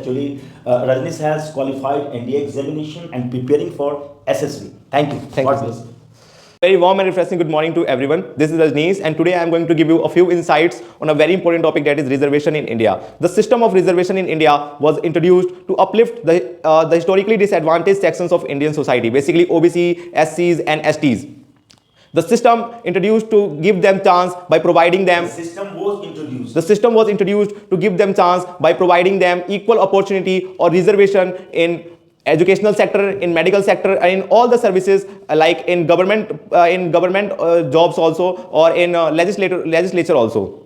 actually Rajnish has qualified NDA examination and preparing for SSB. Thank you. Thank you. Bless. Very warm and refreshing good morning to everyone. This is Rajnish, and today I am going to give you a few insights on a very important topic, that is reservation in India. The system of reservation in India was introduced to uplift the historically disadvantaged sections of Indian society, basically OBC, SCs and STs. The system introduced to give them chance by providing them. The system was introduced to give them chance by providing them equal opportunity or reservation in educational sector, in medical sector, and in all the services, like in government jobs also, or in legislature also.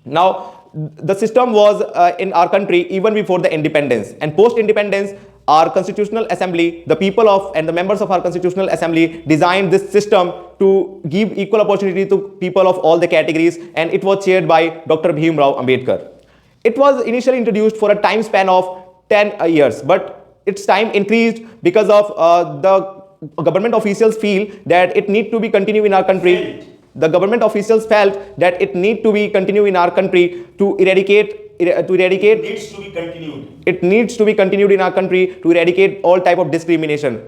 Now, the system was in our country even before the independence, and post independence, our constitutional assembly, the people of and the members of our constitutional assembly designed this system to give equal opportunity to people of all the categories, and it was chaired by Dr. Bhimrao Ambedkar. It was initially introduced for a time span of 10 years, but its time increased because of the government officials feel that it need to be continued in our country. The government officials felt that it need to be continued in our country to eradicate. It needs to be continued in our country to eradicate all type of discrimination.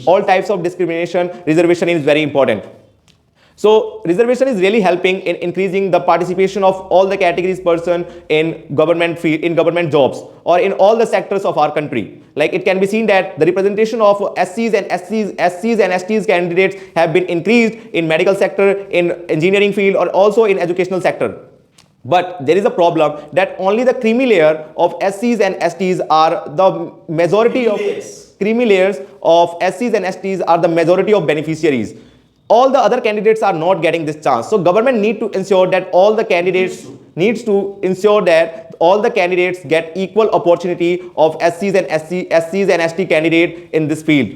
All types of discrimination. Reservation is very important. So reservation is really helping in increasing the participation of all the categories person in government field, in government jobs, or in all the sectors of our country. Like it can be seen that the representation of SCs and STs candidates have been increased in medical sector, in engineering field, or also in educational sector. But there is a problem that only the creamy layer of SCs and STs are the majority of creamy layers of SCs and STs are the majority of beneficiaries. All the other candidates are not getting this chance. So government need to ensure that all the candidates get equal opportunity of SCs and ST candidate in this field.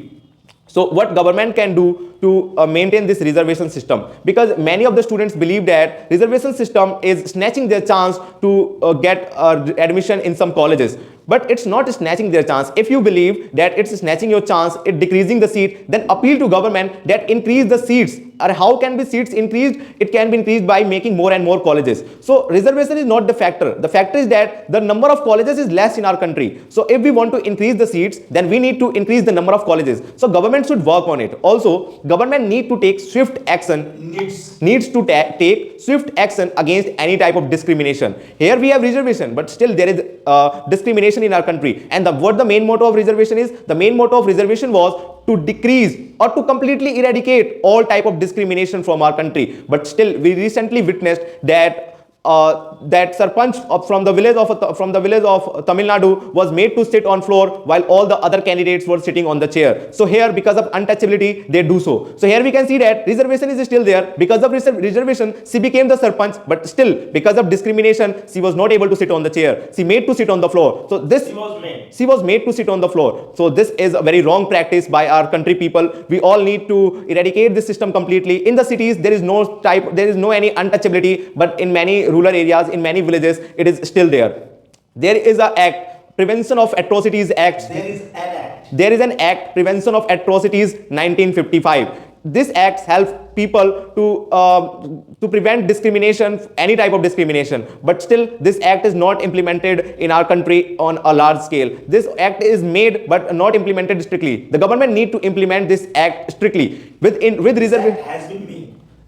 So what government can do to maintain this reservation system? Because many of the students believe that reservation system is snatching their chance to get admission in some colleges. But it's not snatching their chance. If you believe that it's snatching your chance, it decreasing the seat, then appeal to government that increase the seats. Or how can be seats increased? It can be increased by making more and more colleges. So reservation is not the factor. The factor is that the number of colleges is less in our country. So if we want to increase the seats, then we need to increase the number of colleges. So government should work on it. Also, government need to take swift action. Needs to take swift action against any type of discrimination. Here we have reservation, but still there is discrimination in our country. And what the main motto of reservation is? The main motto of reservation was to decrease or to completely eradicate all type of discrimination from our country. But still, we recently witnessed that that Sarpanch from the village of Tamil Nadu was made to sit on floor while all the other candidates were sitting on the chair. So here, because of untouchability, they do so. So here we can see that reservation is still there. Because of reservation, she became the Sarpanch, but still because of discrimination, she was not able to sit on the chair. She made to sit on the floor. So this she was made to sit on the floor. So this is a very wrong practice by our country people. We all need to eradicate this system completely. In the cities, there is no any untouchability, but in many rural areas, in many villages, it is still there. There is an act, Prevention of Atrocities Act. There is an act, Prevention of Atrocities 1955. This act helps people to prevent discrimination, any type of discrimination. But still, this act is not implemented in our country on a large scale. This act is made but not implemented strictly. The government need to implement this act strictly.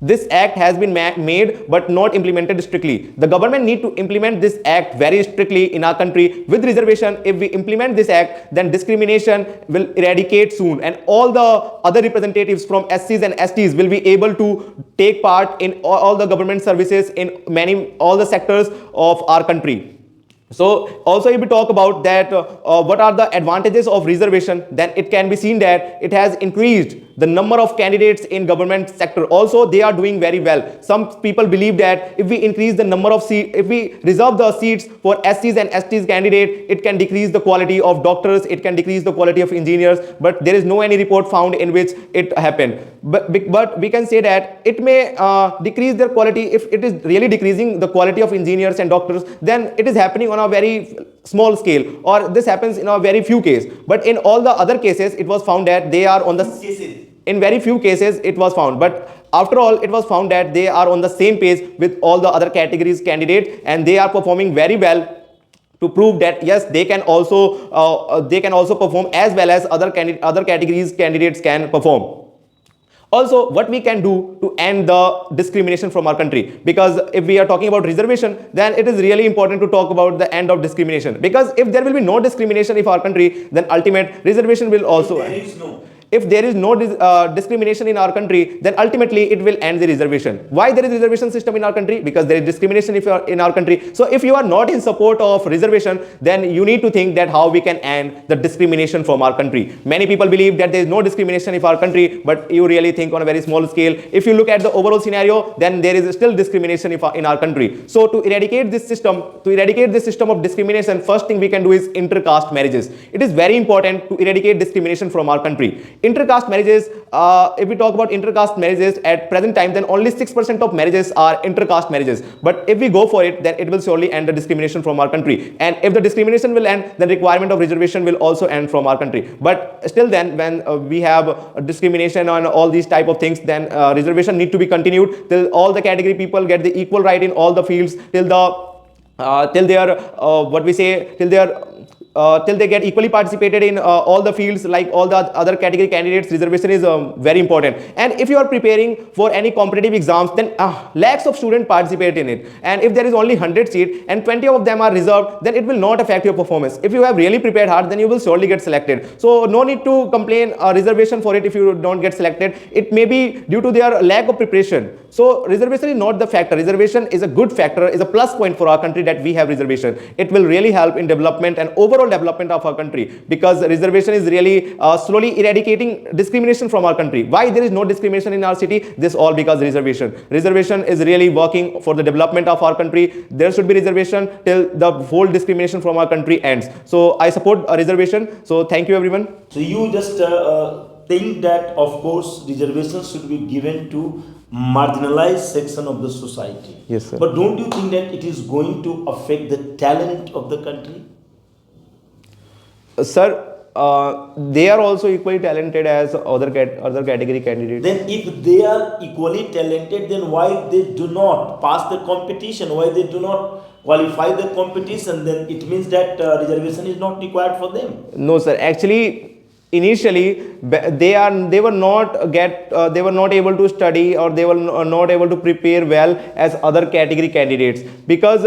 This act has been made but not implemented strictly. The government need to implement this act very strictly in our country with reservation. If we implement this act, then discrimination will eradicate soon, and all the other representatives from SCs and STs will be able to take part in all the government services in all the sectors of our country. So also if we talk about that what are the advantages of reservation, then it can be seen that it has increased the number of candidates in government sector. Also they are doing very well. Some people believe that if we increase the number of seats, if we reserve the seats for SCs and STs candidate, it can decrease the quality of doctors, it can decrease the quality of engineers, but there is no any report found in which it happened. But we can say that it may decrease their quality. If it is really decreasing the quality of engineers and doctors, then it is happening on a very small scale, or this happens in a very few cases. But in all the other cases, it was found that they are on the in very few cases it was found, but after all it was found that they are on the same page with all the other categories candidates, and they are performing very well to prove that yes, they can also perform as well as other categories candidates can perform. Also, what we can do to end the discrimination from our country, because if we are talking about reservation, then it is really important to talk about the end of discrimination, because if there will be no discrimination in our country, then ultimate reservation will also end. If there is no discrimination in our country, then ultimately it will end the reservation. Why there is reservation system in our country? Because there is discrimination if you are in our country. So if you are not in support of reservation, then you need to think that how we can end the discrimination from our country. Many people believe that there is no discrimination in our country, but you really think on a very small scale. If you look at the overall scenario, then there is still discrimination in our country. So to eradicate this system of discrimination, first thing we can do is intercaste marriages. It is very important to eradicate discrimination from our country. Intercaste marriages, if we talk about intercaste marriages at present time, then only 6% of marriages are intercaste marriages. But if we go for it, then it will surely end the discrimination from our country. And if the discrimination will end, then requirement of reservation will also end from our country. But still then, when we have discrimination on all these type of things, then reservation need to be continued till all the category people get the equal right in all the fields, till they get equally participated in all the fields like all the other category candidates. Reservation is very important. And if you are preparing for any competitive exams, then lakhs of students participate in it. And if there is only 100 seats and 20 of them are reserved, then it will not affect your performance. If you have really prepared hard, then you will surely get selected. So no need to complain reservation for it if you don't get selected. It may be due to their lack of preparation. So reservation is not the factor. Reservation is a good factor, is a plus point for our country that we have reservation. It will really help in development and overall development of our country, because reservation is really slowly eradicating discrimination from our country. Why there is no discrimination in our city? This all because reservation is really working for the development of our country. There should be reservation till the whole discrimination from our country ends. So I support reservation. So thank you everyone. So you just think that of course reservations should be given to marginalized section of the society. Yes, sir. But don't you think that it is going to affect the talent of the country? Sir, they are also equally talented as other category candidates. Then if they are equally talented, then why they do not pass the competition? Why they do not qualify the competition? Then it means that reservation is not required for them. No, sir. Actually, initially they were not able to study, or they were not able to prepare well as other category candidates, because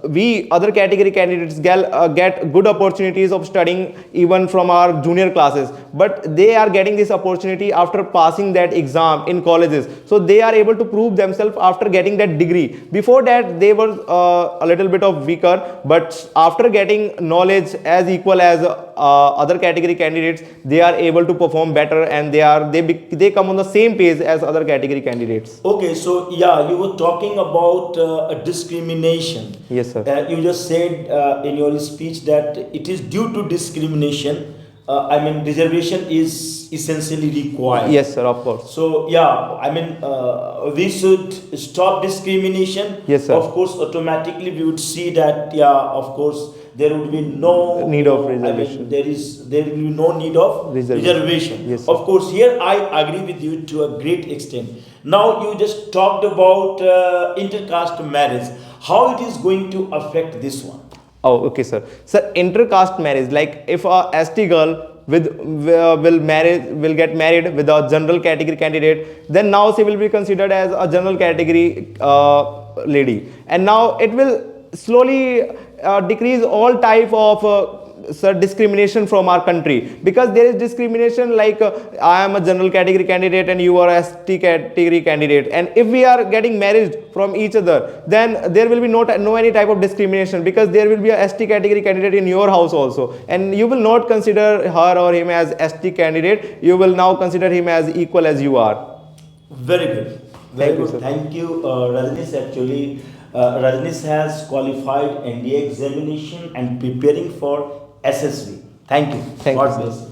we other category candidates get good opportunities of studying even from our junior classes, but they are getting this opportunity after passing that exam in colleges. So they are able to prove themselves after getting that degree. Before that they were a little bit of weaker, but after getting knowledge as equal as other category candidates, they are able to perform better, and they come on the same page as other category candidates. Okay, so yeah, you were talking about a discrimination. Yes, sir. You just said in your speech that it is due to discrimination. I mean, reservation is essentially required. Yes, sir, of course. So yeah, I mean, we should stop discrimination. Yes, sir. Of course, automatically we would see that, yeah, of course, there would be no need of reservation. I mean, there will be no need of reservation. Yes, sir. Of course, here I agree with you to a great extent. Now you just talked about intercaste marriage. How it is going to affect this one? Oh, okay, sir. Sir, intercaste marriage, like if a ST girl will get married with a general category candidate, then now she will be considered as a general category lady, and now it will slowly decrease all type of discrimination from our country, because there is discrimination like I am a general category candidate and you are a ST category candidate, and if we are getting married from each other, then there will be no any type of discrimination, because there will be a ST category candidate in your house also, and you will not consider her or him as ST candidate. You will now consider him as equal as you are. Very good. Very good. Thank you, Rajnish. Actually, Rajnish has qualified NDA examination and preparing for SSB. Thank you. Thank you. God bless.